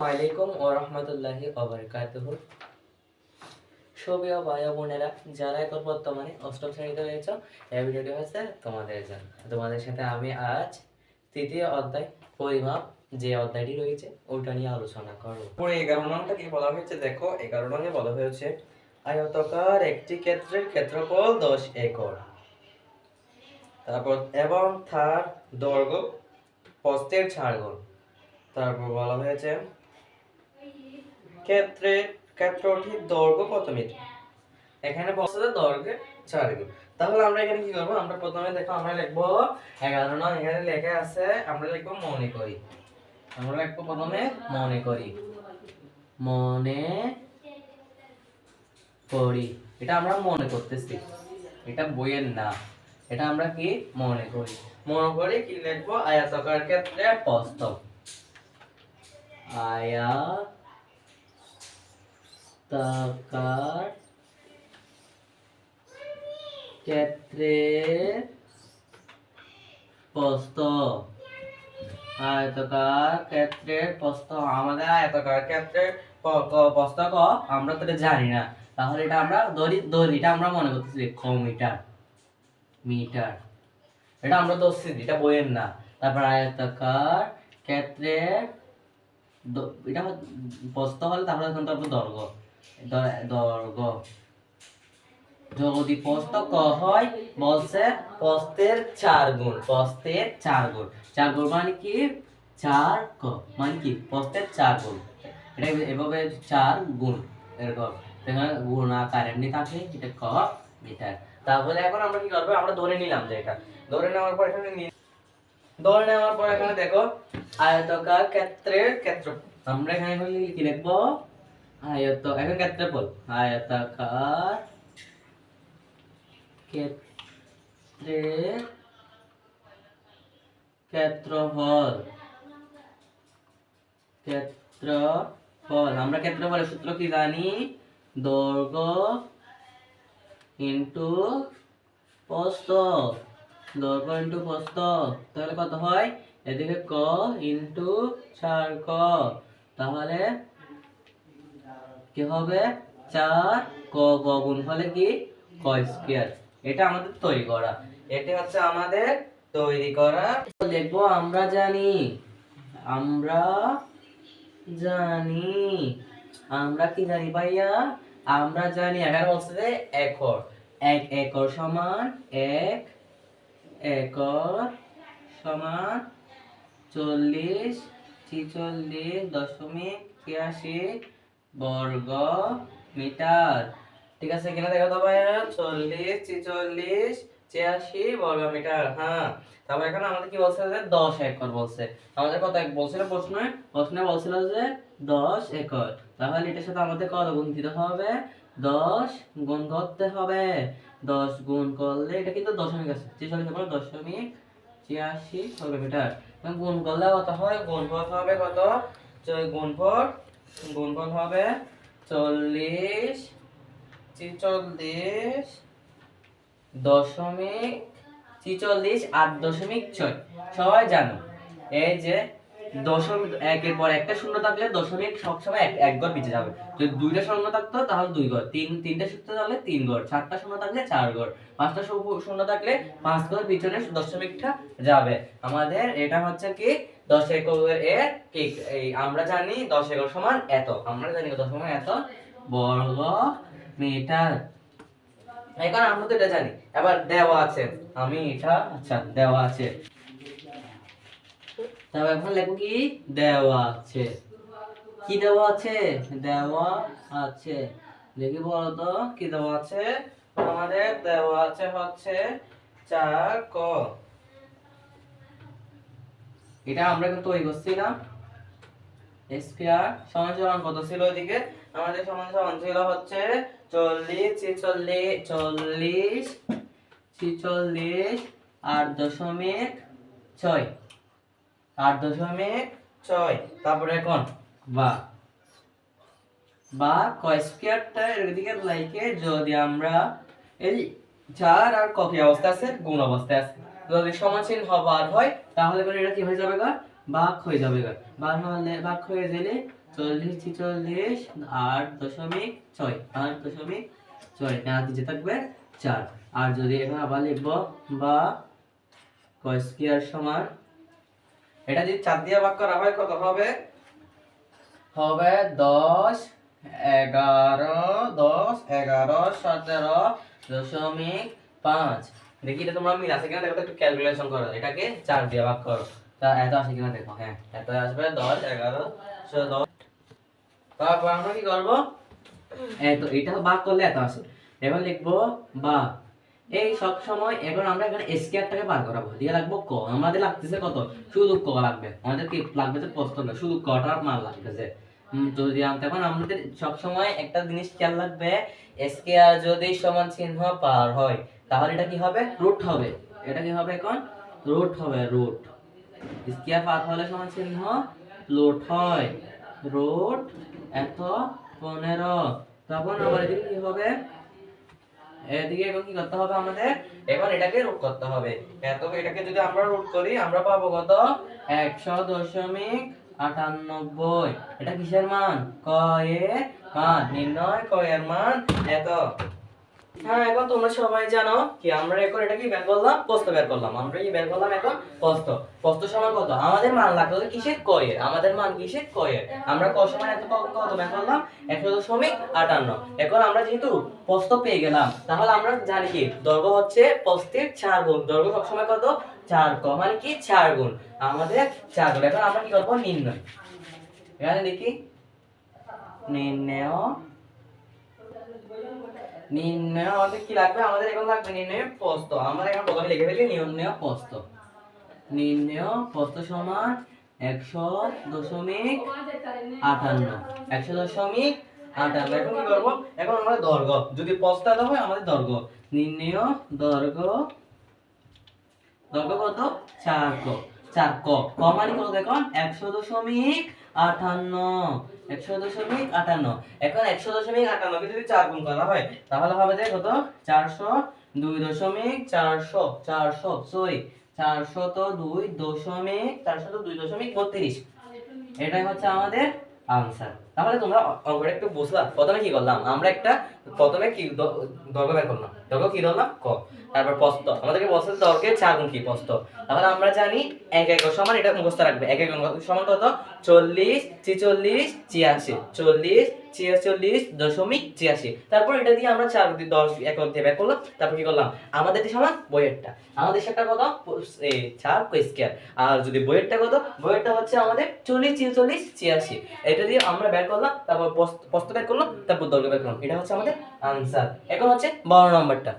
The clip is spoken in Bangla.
ওয়ালাইকুম ওয়া রাহমাতুল্লাহি ওয়া বারাকাতুহু। সুপ্রিয় ভাই ও বোনেরা, যারা এখন বর্তমানে অষ্টম শ্রেণীতে রয়েছে, এই ভিডিওটি হচ্ছে তোমাদের জন্য। তোমাদের সাথে আমি আজ তৃতীয় অধ্যায় পরিমাপ যে অধ্যায়টি রয়েছে ওইটা নিয়ে আলোচনা করব। পরে 11 নংটা কি বলা হয়েছে দেখো, 11 নংয়ে বলা হয়েছে আয়তাকার একটি ক্ষেত্রের ক্ষেত্রফল 10 একর, তারপর এবং তার দৈর্ঘ্য প্রস্থের 4 গুণ। তারপর বলা হয়েছে ক্ষেত্রটির দৈর্ঘ্য কত মিটার। এখানে বলছে দৈর্ঘ্যে 4 গুণ। তাহলে আমরা এখানে কি করব, আমরা প্রথমে দেখো আমরা লিখবো 11 নং, এখানে লেখা আছে আমরা লিখবো মনে করি। আমরা লিখবো প্রথমে মনে করি, মনে করি। এটা আমরা মনে করতেছি, এটা বইয়ের না, এটা আমরা কি মনে করি। মনে করি কি লিখবো, আয়তাকার ক্ষেত্রে প্রস্থ, আয়তাকার ক্ষেত্রের প্রস্থ, আয়তাকার ক্ষেত্রের প্রস্থ। আমাদের আয়তাকার ক্ষেত্রের প্রস্থ ক আমরা তো এটা জানি না, তাহলে এটা আমরা দড়িটা আমরা মনে করতেছি মিটার, মিটার। এটা আমরা ধরছি, এটা বইয়ের না। তারপর আয়তাকার ক্ষেত্রের এটা প্রস্থ হলে তাহলে এখন তারপর দৈর্ঘ্য, দৈর্ঘ্য যদি প্রস্থ ক হয় বলছে প্রস্থের 4 গুণ, প্রস্থের 4 গুণ। 4 গুণ মানে কি 4 ক মানে কি প্রস্থের 4 গুণ। এটা এভাবে 4 গুণ এরকম, এখানে গুণ আকার এমনি থাকে, এটা ক মিটার। তারপরে এখন আমরা কি করব, আমরা ধরে নিলাম যে এটা ধরে নেওয়ার পর এখানে ধরে নেওয়ার পর এখানে দেখো আয়তাকার ক্ষেত্রের ক্ষেত্রফল। আমরা এখানে কি লিখবো, এখন ক্ষেত্রফল, আয়তাকার ক্ষেত্রের ক্ষেত্রফল, ক্ষেত্রফল। আমরা ক্ষেত্রফলের সূত্র কি জানি, দৈর্ঘ্য ইনটু প্রস্থ, দৈর্ঘ্য ইনটু প্রস্থ। তাহলে কত হয়, এদিকে ক ইনটু 4 ক, তাহলে কি হবে 4 ক, ক গুণ হলে কি ক স্কয়ার। এটা আমাদের তৈরি করা, এটা হচ্ছে আমাদের তৈরি করা। লিখবো আমরা জানি, আমরা জানি, আমরা কি জানি ভাইয়া, আমরা জানি। এখানে বলছে যে একর, 1 একর সমান 1 একর সমান 40-46.83 বর্গ মিটার। ঠিক আছে কিনা দেখো তো ভাইয়া, 40-46-86 বর্গ মিটার। হ্যাঁ, তারপর এখানে আমাদের কি বলছে যে 10 একর বলছে। আমাদের কত এক বলছিল প্রশ্নে বলছিল যে 10 একর। তাহলে এটার সাথে আমাদের কত গুণ দিতে হবে, 10 গুণ করতে হবে। 10 গুণ করলে এটা কিন্তু দশমিক আছে, 46.86 বর্গ মিটার। গুণ করলে কত হয়, গুণফল হবে কত, গুণফল হবে 40-46.8.6। সবাই জানো এই যে দশমিক, একের পর একটা শূন্য থাকলে দশমিক সবসময় এক ঘর পিছিয়ে যাবে। যদি দুইটা শূন্য থাকতো তাহলে 2 ঘর, তিনটা শূন্য থাকলে 3 ঘর, 4টা শূন্য থাকলে 4 ঘর, 5টা শূন্য থাকলে 5 ঘর পিছনে দশমিকটা যাবে। আমাদের এটা হচ্ছে কি 10 একরের ঠিক এই আমরা জানি 10 একর সমান এত, আমরা জানি 10 সমান এত বর্গ মিটার। এখন আমরা তো এটা জানি, এবার দেওয়া আছে, আমি এটা আচ্ছা দেওয়া আছে, তারপর এখন লেখো কি দেওয়া আছে, কি দেওয়া আছে, দেওয়া আছে। দেখি বলো তো কি দেওয়া আছে, আমাদের দেওয়া আছে হচ্ছে 4 ক। এটা আমরা কিন্তু তৈরি করছিলাম, স্কয়ার সমান সমান কত ছিল ওইদিকে, আমাদের সমান সমান ছিল হচ্ছে 40-46 8.6, 8.6। তারপরে এখন বা ক স্কয়ারটা এদিকে লাইকে যদি আমরা এই 4 আর ক কি অবস্থা আছে, গুণ অবস্থায় আছে, যদি সমানচিহ্ন বার হয় তাহলে এটা কি হয়ে যাবে গা, ভাগ হয়ে যাবে গা। ভাগ হয়ে গেলে 40 46 8.6 8.6 এখানে নিচে থাকবে 4। আর যদি এখন আবার লিখবো বা কয় স্কয়ার সমান, এটা যদি 4 দিয়ে ভাগ করা হয় কত হবে? হবে 10 11 17.5। দেখি এটা তোমরা মিল আছে কিনা দেখো তো, একটু ক্যালকুলেশন করো, এটাকে 4 দিয়ে ভাগ করো, তা এত আসে কিনা দেখো। হ্যাঁ, এত আসবে 10 11 10। তারপর আমরা কি করব? এত এটা ভাগ করলে এত আসে। এবার লিখবো বা এই সব সময় এখন আমরা এখানে স্কয়ারটাকে বার করাবো, দিয়ে লাগবো ক। আমাদের লাগতেছে কত? শুধু ক লাগবে, আমাদের কি লাগবে? যে প্রস্থ না, শুধু কটার মান লাগতেছে। যদি আনতে এখন আমাদের সব সময় একটা জিনিস খেয়াল রাখবে, স্কয়ার যদি সমান চিহ্ন পার হয় তাহলে এটা কি হবে? রুট হবে। এটা কি হবে এখন? রুট হবে, রুট। স্কয়ার পার হলে সমান চিহ্ন রুট হয়, রুট এত 15। তখন আবার এদিকে কি হবে? এদিকে এখন কি করতে হবে আমাদের? এখন এটাকে রুট করতে হবে। এত এটাকে যদি আমরা রুট করি আমরা পাবো কত? 100.98। এটা কিসের মান? ক এর মান। নির্ণয় ক এর মান এত। হ্যাঁ, এখন তোমরা সবাই জানো কি আমরা এখন এটা কি বের করলাম? প্রস্থ বের করলাম। আমরা কি বের করলাম এখন? প্রস্থ। প্রস্থ সমান কত? আমাদের মান লাগবে কিসের? ক এর। আমাদের মান কিসের? ক এর। আমরা ক সমান এত কত বের করলাম? 100.58। এখন আমরা যেহেতু প্রস্থ পেয়ে গেলাম তাহলে আমরা জানি কি দৈর্ঘ্য হচ্ছে প্রস্থের 4 গুণ। দৈর্ঘ্য সবসময় কত? 4 ক, মানে কি 4 গুণ। আমাদের 4 গুণ। এখন আমরা কি করব? নির্ণয়। এখানে দেখি নির্ণয় আমাদের কি লাগবে? আমাদের এখন লাগবে নির্ণয় প্রস্থ। আমরা এখন প্রথমে লিখে ফেলি নির্ণয় প্রস্থ। নির্ণয় প্রস্থ সমান 100.58। 100.58। এখন কি করব? এখন আমরা দৈর্ঘ্য, যদি প্রস্থ দেওয়া হয় আমাদের দৈর্ঘ্য, নির্ণয় দৈর্ঘ্য কত? 4 ক। 4 ক। ক মানে কত দেখো? 100.58। 100.58। এখন 100.58 কে যদি 4 গুণ করা হয় তাহলে হবে যে কত? 402.402.32। এটাই হচ্ছে আমাদের আনসার। তাহলে তোমরা অঙ্কটা একটু বুঝলা? প্রথমে কি করলাম? আমরা একটা প্রথমে কি দৈর্ঘ্য বের করলাম। দৈর্ঘ্য কি ধরলাম? ক। তারপর প্রস্থ, আমাদেরকে বলছে দৈর্ঘ্যের 4 গুণ কি প্রস্থ। তাহলে আমরা জানি 1 একক সমান, এটা মুখস্থ রাখবে। 1 একক সমান কত? 40 46 86। 40 46.86। তারপর এটা দিয়ে আমরা 4 দিয়ে 10 একক দিয়ে বের করলাম। তারপর কি করলাম? আমাদের সমান বইয়েরটা। আমাদের সেটা কত? 4 স্কয়ার। আর যদি বইয়েরটা কত? বইয়েরটা হচ্ছে আমাদের 40 46 86। এটা দিয়ে আমরা বের করলাম, তারপর প্রস্থ বের করলাম, তারপর দৈর্ঘ্য বের করলাম। এটা হচ্ছে আমাদের আনসার। এখন হচ্ছে 12 নম্বরটা।